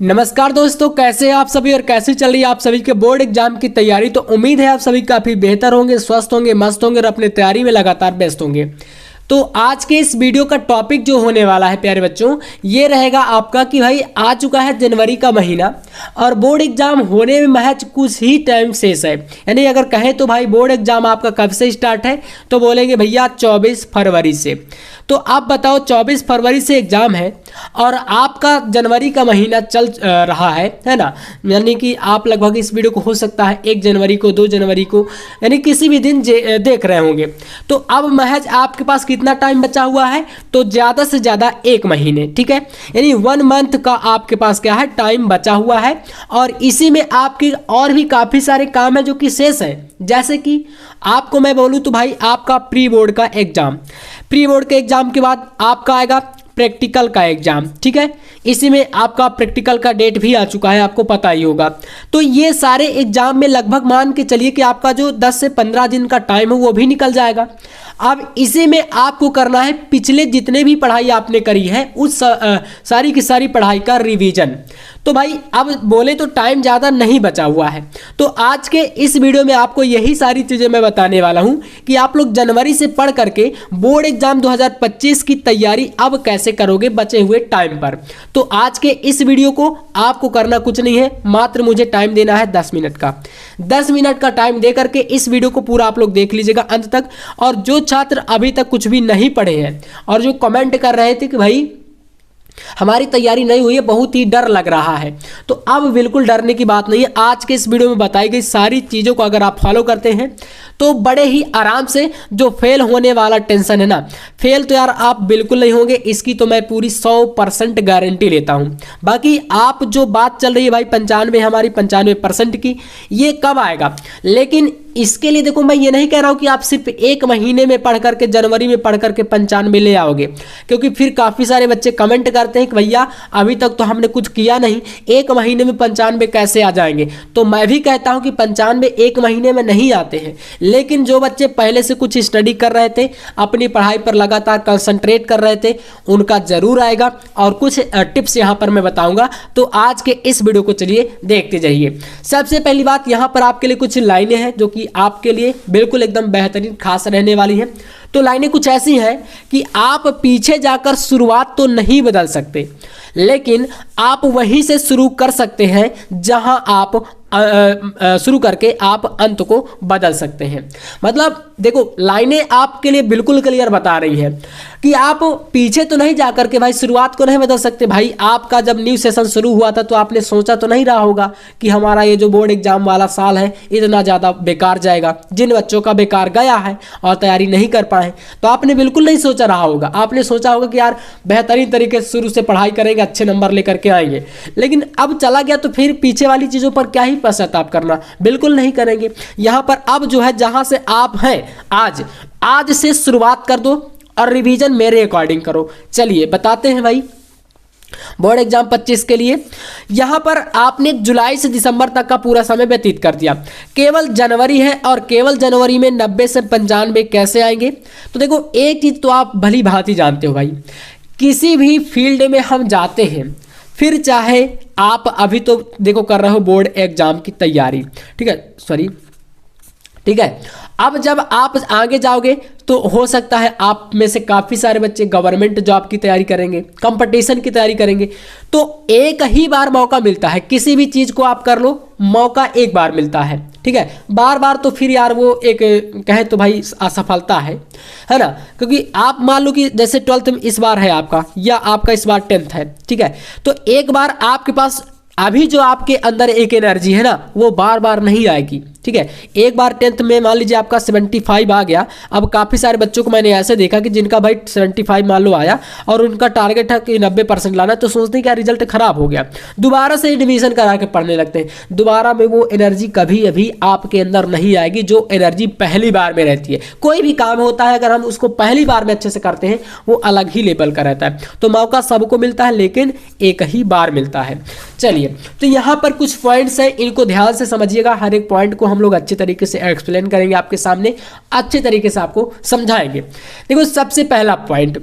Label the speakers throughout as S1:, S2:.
S1: नमस्कार दोस्तों, कैसे हैं आप सभी और कैसे चल रही है आप सभी के बोर्ड एग्जाम की तैयारी। तो उम्मीद है आप सभी काफ़ी बेहतर होंगे, स्वस्थ होंगे, मस्त होंगे और अपने तैयारी में लगातार व्यस्त होंगे। तो आज के इस वीडियो का टॉपिक जो होने वाला है प्यारे बच्चों, ये रहेगा आपका कि भाई आ चुका है जनवरी का महीना और बोर्ड एग्जाम होने में महज कुछ ही टाइम शेष है। यानी अगर कहें तो भाई बोर्ड एग्जाम आपका कब से स्टार्ट है, तो बोलेंगे भैया 24 फरवरी से। तो आप बताओ 24 फरवरी से एग्ज़ाम है और आपका जनवरी का महीना चल रहा है ना। यानी कि आप लगभग इस वीडियो को हो सकता है 1 जनवरी को, 2 जनवरी को, यानी किसी भी दिन देख रहे होंगे। तो अब महज आपके पास कितना टाइम बचा हुआ है, तो ज़्यादा से ज़्यादा 1 महीने, ठीक है। यानी 1 मंथ का आपके पास क्या है, टाइम बचा हुआ है। और इसी में आपके और भी काफ़ी सारे काम हैं जो कि शेष है। जैसे कि आपको मैं बोलूँ तो भाई आपका प्री बोर्ड का एग्ज़ाम, प्री बोर्ड के एग्ज़ाम के बाद आपका आएगा प्रैक्टिकल का एग्ज़ाम, ठीक है। इसी में आपका प्रैक्टिकल का डेट भी आ चुका है, आपको पता ही होगा। तो ये सारे एग्ज़ाम में लगभग मान के चलिए कि आपका जो 10 से 15 दिन का टाइम है वो भी निकल जाएगा। अब इसी में आपको करना है पिछले जितने भी पढ़ाई आपने करी है उस सारी की सारी पढ़ाई का रिवीजन। तो भाई अब बोले तो टाइम ज़्यादा नहीं बचा हुआ है। तो आज के इस वीडियो में आपको यही सारी चीज़ें मैं बताने वाला हूं कि आप लोग जनवरी से पढ़ करके बोर्ड एग्जाम 2025 की तैयारी अब कैसे करोगे बचे हुए टाइम पर। तो आज के इस वीडियो को आपको करना कुछ नहीं है, मात्र मुझे टाइम देना है 10 मिनट का। 10 मिनट का टाइम दे करके इस वीडियो को पूरा आप लोग देख लीजिएगा अंत तक। और जो छात्र अभी तक कुछ भी नहीं पढ़े हैं और जो कमेंट कर रहे थे कि भाई हमारी तैयारी नहीं हुई है, बहुत ही डर लग रहा है, तो अब बिल्कुल डरने की बात नहीं है। आज के इस वीडियो में बताई गई सारी चीज़ों को अगर आप फॉलो करते हैं तो बड़े ही आराम से जो फेल होने वाला टेंशन है ना, फेल तो यार आप बिल्कुल नहीं होंगे, इसकी तो मैं पूरी 100% गारंटी लेता हूं। बाकी आप जो बात चल रही है भाई 95 हमारी 95% की, ये कब आएगा। लेकिन इसके लिए देखो मैं ये नहीं कह रहा हूं कि आप सिर्फ 1 महीने में पढ़ करके जनवरी में पढ़ करके 95 ले आओगे, क्योंकि फिर काफ़ी सारे बच्चे कमेंट करते हैं कि भैया अभी तक तो हमने कुछ किया नहीं, 1 महीने में 95 कैसे आ जाएंगे। तो मैं भी कहता हूं कि 95 1 महीने में नहीं आते हैं, लेकिन जो बच्चे पहले से कुछ स्टडी कर रहे थे, अपनी पढ़ाई पर लगातार कंसंट्रेट कर रहे थे, उनका जरूर आएगा। और कुछ टिप्स यहाँ पर मैं बताऊंगा, तो आज के इस वीडियो को चलिए देखते जाइए। सबसे पहली बात, यहाँ पर आपके लिए कुछ लाइनें हैं जो कि आपके लिए बिल्कुल एकदम बेहतरीन खास रहने वाली हैं। तो लाइनें कुछ ऐसी हैं कि आप पीछे जाकर शुरुआत तो नहीं बदल सकते, लेकिन आप वहीं से शुरू कर सकते हैं जहां आप शुरू करके आप अंत को बदल सकते हैं। मतलब देखो लाइनें आपके लिए बिल्कुल क्लियर बता रही हैं कि आप पीछे तो नहीं जाकर के भाई शुरुआत को नहीं बदल सकते। भाई आपका जब न्यू सेशन शुरू हुआ था तो आपने सोचा तो नहीं रहा होगा कि हमारा ये जो बोर्ड एग्जाम वाला साल है इतना ज़्यादा बेकार जाएगा। जिन बच्चों का बेकार गया है और तैयारी नहीं कर पाए, तो आपने बिल्कुल नहीं सोचा रहा होगा। आपने सोचा होगा कि यार बेहतरीन तरीके से शुरू से पढ़ाई करेंगे, अच्छे नंबर लेकर के आएंगे। लेकिन अब चला गया तो फिर पीछे वाली चीज़ों पर क्या ही पश्चाताप करना, बिल्कुल नहीं करेंगे। यहाँ पर अब जो है जहाँ से आप हैं आज से शुरुआत कर दो और रिवीजन मेरे अकॉर्डिंग करो। चलिए बताते हैं भाई बोर्ड एग्जाम 25 के लिए। यहां पर आपने जुलाई से दिसंबर तक का पूरा समय व्यतीत कर दिया, केवल जनवरी है और केवल जनवरी में 90 से 95 कैसे आएंगे। तो देखो एक चीज तो आप भली भांति जानते हो भाई, किसी भी फील्ड में हम जाते हैं, फिर चाहे आप अभी तो देखो कर रहे हो बोर्ड एग्जाम की तैयारी, ठीक है। अब जब आप आगे जाओगे तो हो सकता है आप में से काफ़ी सारे बच्चे गवर्नमेंट जॉब की तैयारी करेंगे, कंपटीशन की तैयारी करेंगे। तो एक ही बार मौका मिलता है, किसी भी चीज़ को आप कर लो, मौका एक बार मिलता है, ठीक है। बार बार तो फिर यार वो एक कहे तो भाई असफलता है ना। क्योंकि आप मान लो कि जैसे 12th में इस बार है आपका, या आपका इस बार 10th है, ठीक है। तो एक बार आपके पास अभी जो आपके अंदर एक एनर्जी है ना, वो बार बार नहीं आएगी, ठीक है। एक बार 10th में मान लीजिए आपका 75 आ गया। अब काफ़ी सारे बच्चों को मैंने ऐसे देखा कि जिनका भाई 75 मान लो आया और उनका टारगेट है कि 90% लाना, तो सोचते हैं क्या रिजल्ट खराब हो गया, दोबारा से एडमिशन करा के पढ़ने लगते हैं। दोबारा में वो एनर्जी कभी अभी आपके अंदर नहीं आएगी जो एनर्जी पहली बार में रहती है। कोई भी काम होता है अगर हम उसको पहली बार में अच्छे से करते हैं वो अलग ही लेवल का रहता है। तो मौका सबको मिलता है लेकिन एक ही बार मिलता है। चलिए तो यहाँ पर कुछ पॉइंट्स हैं, इनको ध्यान से समझिएगा। हर एक पॉइंट को हम लोग अच्छे तरीके से एक्सप्लेन करेंगे, आपके सामने अच्छे तरीके से आपको समझाएंगे। देखो सबसे पहला पॉइंट,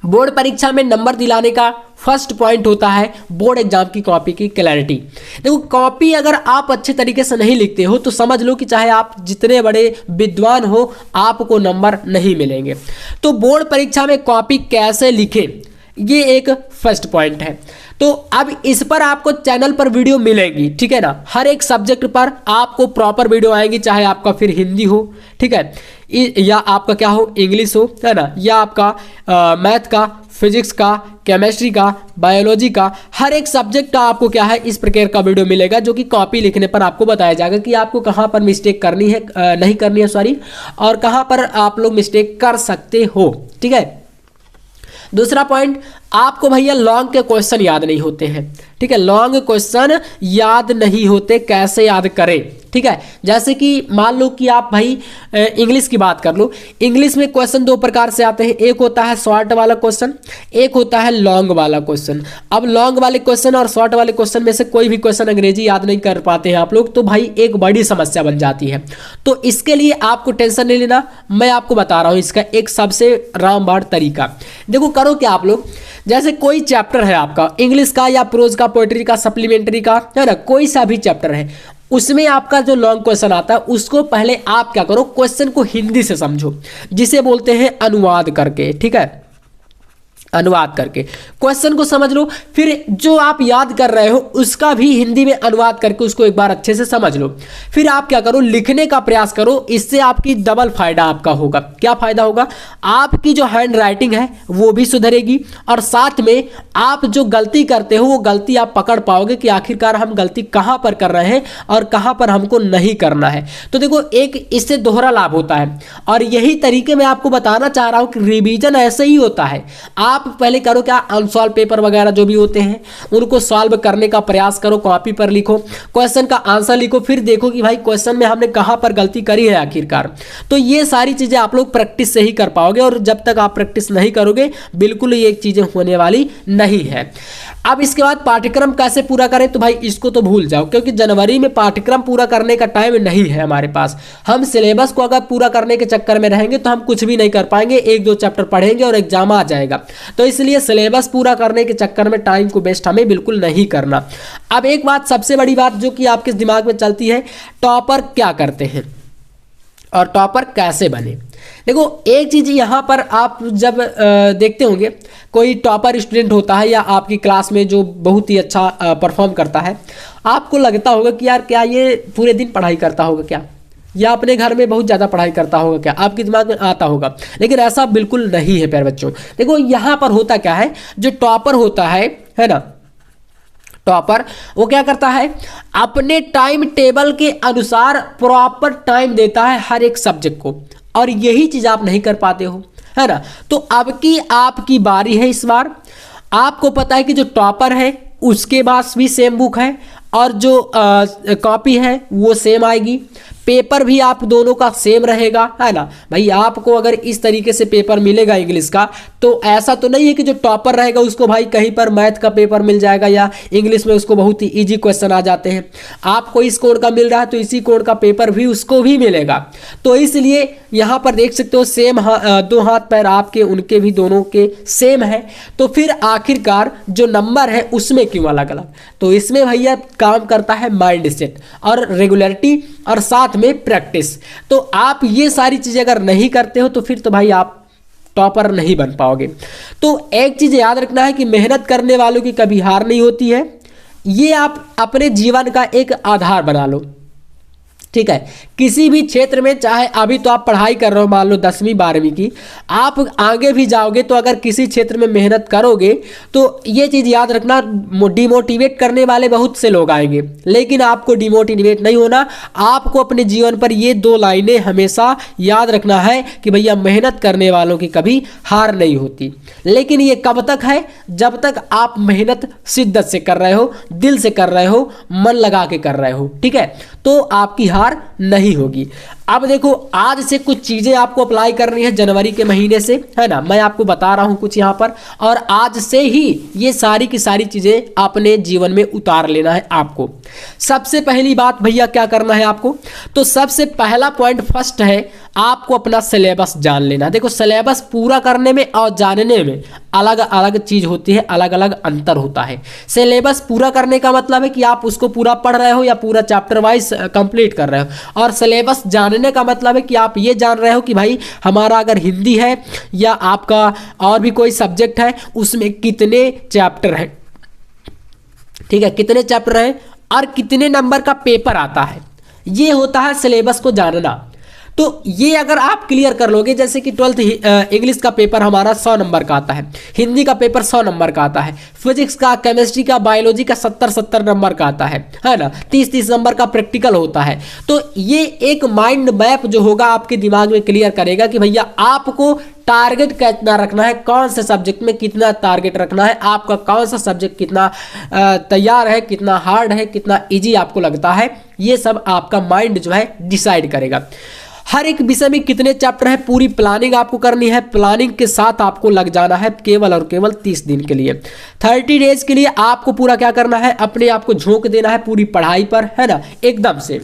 S1: बोर्ड परीक्षा में नंबर दिलाने का फर्स्ट पॉइंट होता है बोर्ड एग्जाम की कॉपी की क्लैरिटी। देखो कॉपी अगर आप अच्छे तरीके से नहीं लिखते हो तो समझ लो कि चाहे आप जितने बड़े विद्वान हो आपको नंबर नहीं मिलेंगे। तो बोर्ड परीक्षा में कॉपी कैसे लिखें ये एक फर्स्ट पॉइंट है। तो अब इस पर आपको चैनल पर वीडियो मिलेगी, ठीक है ना। हर एक सब्जेक्ट पर आपको प्रॉपर वीडियो आएंगी, चाहे आपका फिर हिंदी हो, ठीक है, या आपका क्या हो इंग्लिश हो, है ना, या आपका मैथ का, फिजिक्स का, केमिस्ट्री का, बायोलॉजी का, हर एक सब्जेक्ट का आपको क्या है इस प्रकार का वीडियो मिलेगा जो कि कॉपी लिखने पर आपको बताया जाएगा कि आपको कहाँ पर मिस्टेक करनी है, नहीं करनी है सॉरी, और कहाँ पर आप लोग मिस्टेक कर सकते हो, ठीक है। दूसरा पॉइंट, आपको भैया लॉन्ग के क्वेश्चन याद नहीं होते हैं, ठीक है, लॉन्ग क्वेश्चन याद नहीं होते, कैसे याद करें, ठीक है। जैसे कि मान लो कि आप भाई इंग्लिश की बात कर लो, इंग्लिश में क्वेश्चन दो प्रकार से आते हैं, एक होता है शॉर्ट वाला क्वेश्चन, एक होता है लॉन्ग वाला क्वेश्चन। अब लॉन्ग वाले क्वेश्चन और शॉर्ट वाले क्वेश्चन में से कोई भी क्वेश्चन अंग्रेजी याद नहीं कर पाते हैं आप लोग, तो भाई एक बड़ी समस्या बन जाती है। तो इसके लिए आपको टेंशन नहीं लेना, मैं आपको बता रहा हूँ इसका एक सबसे रामबाण तरीका। देखो करो क्या आप लोग, जैसे कोई चैप्टर है आपका इंग्लिश का या प्रोज का, पोएट्री का, सप्लीमेंट्री का, है ना, कोई सा भी चैप्टर है, उसमें आपका जो लॉन्ग क्वेश्चन आता है उसको पहले आप क्या करो, क्वेश्चन को हिंदी से समझो, जिसे बोलते हैं अनुवाद करके, ठीक है, अनुवाद करके क्वेश्चन को समझ लो। फिर जो आप याद कर रहे हो उसका भी हिंदी में अनुवाद करके उसको एक बार अच्छे से समझ लो। फिर आप क्या करो, लिखने का प्रयास करो, इससे आपकी डबल फायदा आपका होगा। क्या फायदा होगा, आपकी जो हैंड राइटिंग है वो भी सुधरेगी, और साथ में आप जो गलती करते हो वो गलती आप पकड़ पाओगे कि आखिरकार हम गलती कहाँ पर कर रहे हैं और कहाँ पर हमको नहीं करना है। तो देखो एक इससे दोहरा लाभ होता है, और यही तरीके मैं आपको बताना चाह रहा हूँ कि रिवीजन ऐसे ही होता है। आप पहले करो क्या, अनसॉल्व पेपर वगैरह जो भी होते हैं उनको सॉल्व करने का प्रयास करो, कॉपी पर लिखो, क्वेश्चन का आंसर लिखो, फिर देखो कि भाई क्वेश्चन में हमने कहां पर गलती करी है आखिरकार। तो ये सारी चीजें आप लोग प्रैक्टिस से ही कर पाओगे, और जब तक आप प्रैक्टिस नहीं करोगे बिल्कुल ये चीजें होने वाली नहीं है। अब इसके बाद पाठ्यक्रम कैसे पूरा करें, तो भाई इसको तो भूल जाओ, क्योंकि जनवरी में पाठ्यक्रम पूरा करने का टाइम नहीं है हमारे पास। हम सिलेबस को अगर पूरा करने के चक्कर में रहेंगे तो हम कुछ भी नहीं कर पाएंगे, एक दो चैप्टर पढ़ेंगे और एग्जाम आ जाएगा। तो इसलिए सिलेबस पूरा करने के चक्कर में टाइम को वेस्ट हमें बिल्कुल नहीं करना। अब एक बात, सबसे बड़ी बात जो कि आपके दिमाग में चलती है, टॉपर क्या करते हैं और टॉपर कैसे बने। देखो एक चीज यहाँ पर आप जब देखते होंगे कोई टॉपर स्टूडेंट होता है या आपकी क्लास में जो बहुत ही अच्छा परफॉर्म करता है, आपको लगता होगा कि यार क्या ये पूरे दिन पढ़ाई करता होगा क्या, या अपने घर में बहुत ज़्यादा पढ़ाई करता होगा क्या, आपके दिमाग में आता होगा। लेकिन ऐसा बिल्कुल नहीं है प्यारे बच्चों। देखो यहाँ पर होता क्या है, जो टॉपर होता है ना, टॉपर वो क्या करता है, अपने टाइम टेबल के अनुसार प्रॉपर टाइम देता है हर एक सब्जेक्ट को, और यही चीज आप नहीं कर पाते हो, है ना। तो अब की आपकी बारी है इस बार। आपको पता है कि जो टॉपर है उसके पास भी सेम बुक है, और जो कॉपी है वो सेम आएगी, पेपर भी आप दोनों का सेम रहेगा, है ना भाई। आपको अगर इस तरीके से पेपर मिलेगा इंग्लिश का, तो ऐसा तो नहीं है कि जो टॉपर रहेगा उसको भाई कहीं पर मैथ का पेपर मिल जाएगा या इंग्लिश में उसको बहुत ही इजी क्वेश्चन आ जाते हैं। आपको इस कोड का मिल रहा है तो इसी कोड का पेपर भी उसको भी मिलेगा। तो इसलिए यहाँ पर देख सकते हो सेम दो हाथ पैर आपके उनके भी दोनों के सेम है। तो फिर आखिरकार जो नंबर है उसमें क्यों अलग अलग। तो इसमें भैया काम करता है माइंड सेट और रेगुलरिटी और साथ में प्रैक्टिस। तो आप ये सारी चीजें अगर नहीं करते हो तो फिर तो भाई आप टॉपर नहीं बन पाओगे। तो एक चीज याद रखना है कि मेहनत करने वालों की कभी हार नहीं होती है। ये आप अपने जीवन का एक आधार बना लो, ठीक है। किसी भी क्षेत्र में, चाहे अभी तो आप पढ़ाई कर रहे हो मान लो 10वीं 12वीं की, आप आगे भी जाओगे तो अगर किसी क्षेत्र में मेहनत करोगे तो ये चीज़ याद रखना, डिमोटिवेट करने वाले बहुत से लोग आएंगे, लेकिन आपको डिमोटिवेट नहीं होना। आपको अपने जीवन पर ये 2 लाइनें हमेशा याद रखना है कि भैया मेहनत करने वालों की कभी हार नहीं होती। लेकिन ये कब तक है, जब तक आप मेहनत शिद्दत से कर रहे हो, दिल से कर रहे हो, मन लगा के कर रहे हो, ठीक है, तो आपकी हार नहीं होगी। अब देखो आज से कुछ चीजें आपको अप्लाई करनी है जनवरी के महीने से, है ना, मैं आपको बता रहा हूं कुछ यहाँ पर, और आज से ही ये सारी की सारी चीजें अपने जीवन में उतार लेना है आपको। सबसे पहली बात भैया क्या करना है आपको, तो सबसे पहला पॉइंट फर्स्ट है आपको अपना सिलेबस जान लेना। देखो सिलेबस पूरा करने में और जानने में अलग अलग चीज होती है, अलग अलग अंतर होता है। सिलेबस पूरा करने का मतलब है कि आप उसको पूरा पढ़ रहे हो या पूरा चैप्टर वाइज कंप्लीट कर रहे हो, और सिलेबस जानने का मतलब है कि आप ये जान रहे हो कि भाई हमारा अगर हिंदी है या आपका और भी कोई सब्जेक्ट है उसमें कितने चैप्टर हैं, ठीक है, कितने चैप्टर हैं और कितने नंबर का पेपर आता है, ये होता है सिलेबस को जानना। तो ये अगर आप क्लियर कर लोगे, जैसे कि 12th इंग्लिश का पेपर हमारा 100 नंबर का आता है, हिंदी का पेपर 100 नंबर का आता है, फिजिक्स का, केमिस्ट्री का, बायोलॉजी का 70 नंबर का आता है ना, 30 नंबर का प्रैक्टिकल होता है। तो ये एक माइंड मैप जो होगा आपके दिमाग में क्लियर करेगा कि भैया आपको टारगेट कितना रखना है, कौन से सब्जेक्ट में कितना टारगेट रखना है, आपका कौन सा सब्जेक्ट कितना तैयार है, कितना हार्ड है, कितना इजी आपको लगता है, ये सब आपका माइंड जो है डिसाइड करेगा। हर एक विषय में कितने चैप्टर है पूरी प्लानिंग आपको करनी है। प्लानिंग के साथ आपको लग जाना है केवल और केवल 30 दिन के लिए, 30 डेज के लिए आपको पूरा क्या करना है, अपने आप को झोंक देना है पूरी पढ़ाई पर, है ना, एकदम से।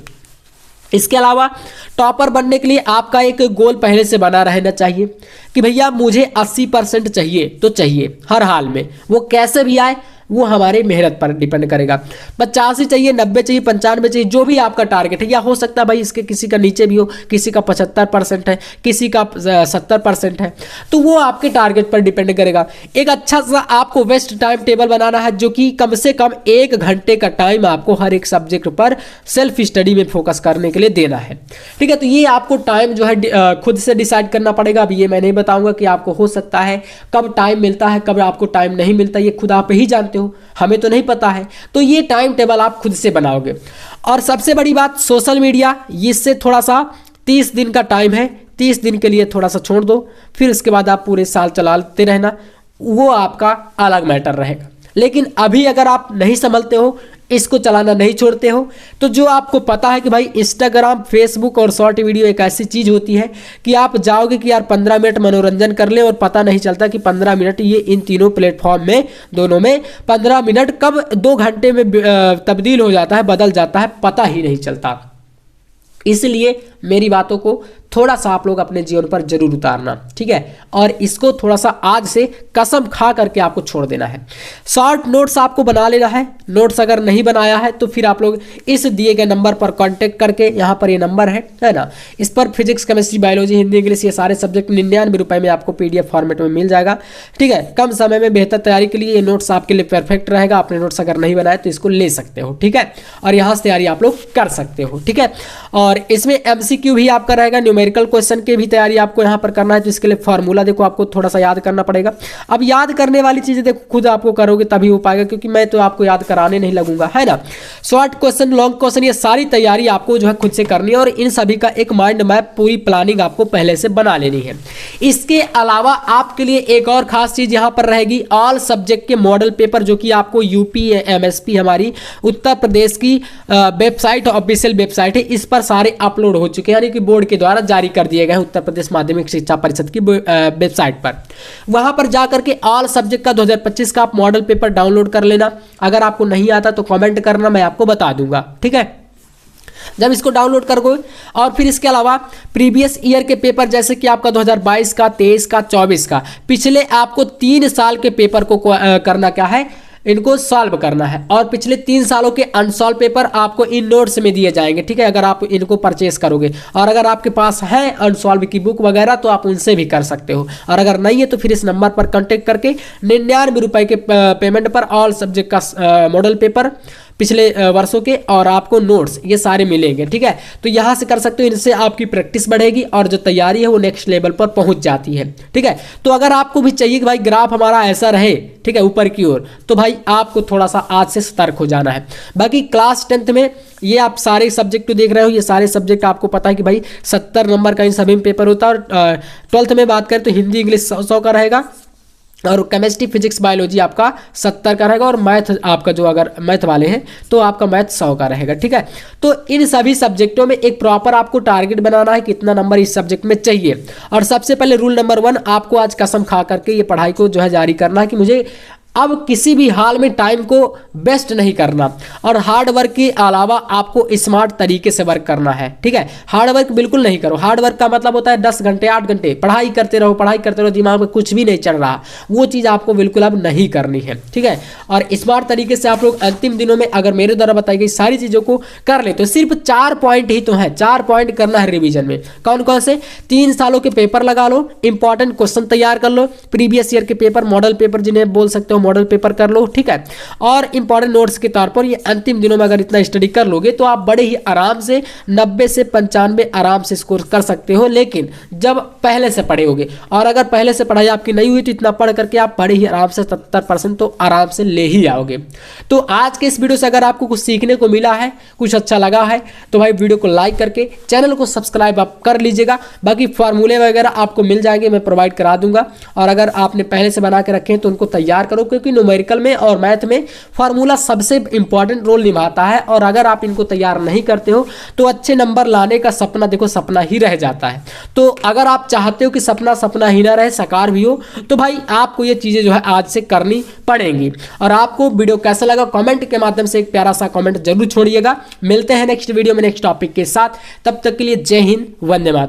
S1: इसके अलावा टॉपर बनने के लिए आपका एक गोल पहले से बना रहना चाहिए कि भैया मुझे 80% चाहिए तो चाहिए हर हाल में, वो कैसे भी आए वो हमारे मेहनत पर डिपेंड करेगा। 85 चाहिए, 90 चाहिए, 95 चाहिए, जो भी आपका टारगेट है, या हो सकता है भाई इसके किसी का नीचे भी हो, किसी का 75% है, किसी का 70% है, तो वो आपके टारगेट पर डिपेंड करेगा। एक अच्छा सा आपको बेस्ट टाइम टेबल बनाना है जो कि कम से कम 1 घंटे का टाइम आपको हर एक सब्जेक्ट पर सेल्फ स्टडी में फोकस करने के लिए देना है, ठीक है। तो ये आपको टाइम जो है खुद से डिसाइड करना पड़ेगा। अब ये मैं नहीं बताऊंगा कि आपको हो सकता है कब टाइम मिलता है, कब आपको टाइम नहीं मिलता, ये खुद आप ही जानते हो, हमें तो नहीं पता है। तो ये टाइम टेबल आप खुद से बनाओगे। और सबसे बड़ी बात सोशल मीडिया, इससे थोड़ा सा 30 दिन का टाइम है, 30 दिन के लिए थोड़ा सा छोड़ दो, फिर उसके बाद आप पूरे साल चलाते रहना, वो आपका अलग मैटर रहेगा। लेकिन अभी अगर आप नहीं संभलते हो, इसको चलाना नहीं छोड़ते हो, तो जो आपको पता है कि भाई इंस्टाग्राम, फेसबुक और शॉर्ट वीडियो एक ऐसी चीज़ होती है कि आप जाओगे कि यार 15 मिनट मनोरंजन कर ले, और पता नहीं चलता कि 15 मिनट ये इन तीनों प्लेटफॉर्म में, दोनों में 15 मिनट कब 2 घंटे में तब्दील हो जाता है, बदल जाता है, पता ही नहीं चलता। इसलिए मेरी बातों को थोड़ा सा आप लोग अपने जीवन पर जरूर उतारना, ठीक है, और इसको थोड़ा सा आज से कसम खा करके आपको छोड़ देना है। शॉर्ट नोट्स आपको बना लेना है। नोट्स अगर नहीं बनाया है तो फिर आप लोग इस दिए गए नंबर पर कांटेक्ट करके, यहाँ पर ये नंबर है ना, इस पर physics, chemistry, biology, Hindi, English ये सारे सब्जेक्ट 99 रुपये में आपको PDF फॉर्मेट में मिल जाएगा, ठीक है। कम समय में बेहतर तैयारी के लिए ये नोट्स आपके लिए परफेक्ट रहेगा। आपने नोट्स अगर नहीं बनाए तो इसको ले सकते हो, ठीक है, और यहाँ से तैयारी आप लोग कर सकते हो, ठीक है। और इसमें MCQ भी आपका रहेगा, न्यूमेरिकल क्वेश्चन की भी तैयारी आपको यहाँ पर करना है। तो इसके लिए फॉर्मूला देखो आपको थोड़ा सा याद करना पड़ेगा। अब याद करने वाली चीजें देखो खुद आपको करोगे तभी हो पाएगा, क्योंकि मैं तो आपको याद कराने नहीं लगूंगा, है ना। शॉर्ट क्वेश्चन, लॉन्ग क्वेश्चन, ये सारी तैयारी आपको जो है खुद से करनी है, और इन सभी का एक माइंड मैप, पूरी प्लानिंग आपको पहले से बना लेनी है। इसके अलावा आपके लिए एक और खास चीज यहाँ पर रहेगी, ऑल सब्जेक्ट के मॉडल पेपर, जो कि आपको UP MSP हमारी उत्तर प्रदेश की वेबसाइट, ऑफिशियल वेबसाइट है, इस पर सारे अपलोड हो चुके हैं, यानी कि बोर्ड के द्वारा जारी कर दिए गए हैं उत्तर प्रदेश माध्यमिक शिक्षा परिषद की वेबसाइट पर। वहां पर जाकर के ऑल सब्जेक्ट का 2025 का आप मॉडल पेपर डाउनलोड कर लेना। अगर आपको नहीं आता तो कमेंट करना, मैं आपको बता दूंगा, ठीक है। जब इसको डाउनलोड करोगे, और फिर इसके अलावा प्रीवियस ईयर के पेपर, जैसे कि आपका 2022 का, 23 का, 24 का, पिछले आपको 3 साल के पेपर को करना क्या है, इनको सॉल्व करना है। और पिछले 3 सालों के अनसॉल्व पेपर आपको इन नोट्स में दिए जाएंगे, ठीक है, अगर आप इनको परचेस करोगे। और अगर आपके पास है अनसॉल्व की बुक वगैरह तो आप उनसे भी कर सकते हो, और अगर नहीं है तो फिर इस नंबर पर कांटेक्ट करके 99 रुपये के पेमेंट पर ऑल सब्जेक्ट का मॉडल पेपर पिछले वर्षों के और आपको नोट्स ये सारे मिलेंगे, ठीक है। तो यहाँ से कर सकते हो, इनसे आपकी प्रैक्टिस बढ़ेगी और जो तैयारी है वो नेक्स्ट लेवल पर पहुंच जाती है, ठीक है। तो अगर आपको भी चाहिए कि भाई ग्राफ हमारा ऐसा रहे, ठीक है, ऊपर की ओर, तो भाई आपको थोड़ा सा आज से सतर्क हो जाना है। बाकी क्लास 10th में ये आप सारे सब्जेक्ट देख रहे हो, ये सारे सब्जेक्ट आपको पता है कि भाई 70 नंबर का इन सभी में पेपर होता है। और 12th में बात करें तो हिंदी इंग्लिश 100 का रहेगा, और केमिस्ट्री फिजिक्स बायोलॉजी आपका 70 का रहेगा, और मैथ आपका जो अगर मैथ वाले हैं तो आपका मैथ 100 का रहेगा, ठीक है। तो इन सभी सब्जेक्टों में एक प्रॉपर आपको टारगेट बनाना है, कितना नंबर इस सब्जेक्ट में चाहिए। और सबसे पहले रूल नंबर 1, आपको आज कसम खा करके ये पढ़ाई को जो है जारी करना है कि मुझे अब किसी भी हाल में टाइम को वेस्ट नहीं करना, और हार्ड वर्क के अलावा आपको स्मार्ट तरीके से वर्क करना है, ठीक है। हार्ड वर्क बिल्कुल नहीं करो। हार्ड वर्क का मतलब होता है 10 घंटे 8 घंटे पढ़ाई करते रहो, पढ़ाई करते रहो, दिमाग में कुछ भी नहीं चल रहा, वो चीज़ आपको बिल्कुल अब नहीं करनी है, ठीक है। और स्मार्ट तरीके से आप लोग अंतिम दिनों में अगर मेरे द्वारा बताई गई सारी चीज़ों को कर ले तो सिर्फ 4 पॉइंट ही तो है, 4 पॉइंट करना है रिविजन में। कौन कौन से? 3 सालों के पेपर लगा लो, इंपॉर्टेंट क्वेश्चन तैयार कर लो, प्रीवियस ईयर के पेपर, मॉडल पेपर जिन्हें बोल सकते हो, मॉडल पेपर कर लो, ठीक है। और इंपॉर्टेंट नोट्स के तौर पर ये अंतिम दिनों में अगर इतना स्टडी कर लोगे तो आप बड़े ही आराम से 90 से 95 आराम से स्कोर कर सकते हो, लेकिन जब पहले से पढ़े होगे। और अगर पहले से पढ़ाई आपकी नहीं हुई तो इतना पढ़ करके आप बड़े ही आराम से 70% तो आराम से ले ही आओगे। तो आज के इस वीडियो से अगर आपको कुछ सीखने को मिला है, कुछ अच्छा लगा है, तो भाई वीडियो को लाइक करके चैनल को सब्सक्राइब आप कर लीजिएगा। बाकी फार्मूले वगैरह आपको मिल जाएंगे, मैं प्रोवाइड करा दूंगा, और अगर आपने पहले से बना के रखे हैं तो उनको तैयार करो, क्योंकि न्यूमेरिकल में और मैथ में फार्मूला सबसे इंपॉर्टेंट रोल निभाता है। और अगर आप इनको तैयार नहीं करते हो तो अच्छे नंबर लाने का सपना देखो सपना ही रह जाता है। तो अगर आप चाहते हो कि सपना सपना ही ना रहे, साकार भी हो, तो भाई आपको ये चीजें जो है आज से करनी पड़ेंगी। और आपको वीडियो कैसा लगा कमेंट के माध्यम से एक प्यारा सा कमेंट जरूर छोड़िएगा। मिलते हैं नेक्स्ट वीडियो में नेक्स्ट टॉपिक के साथ, तब तक के लिए जय हिंद, वंदे मातरम।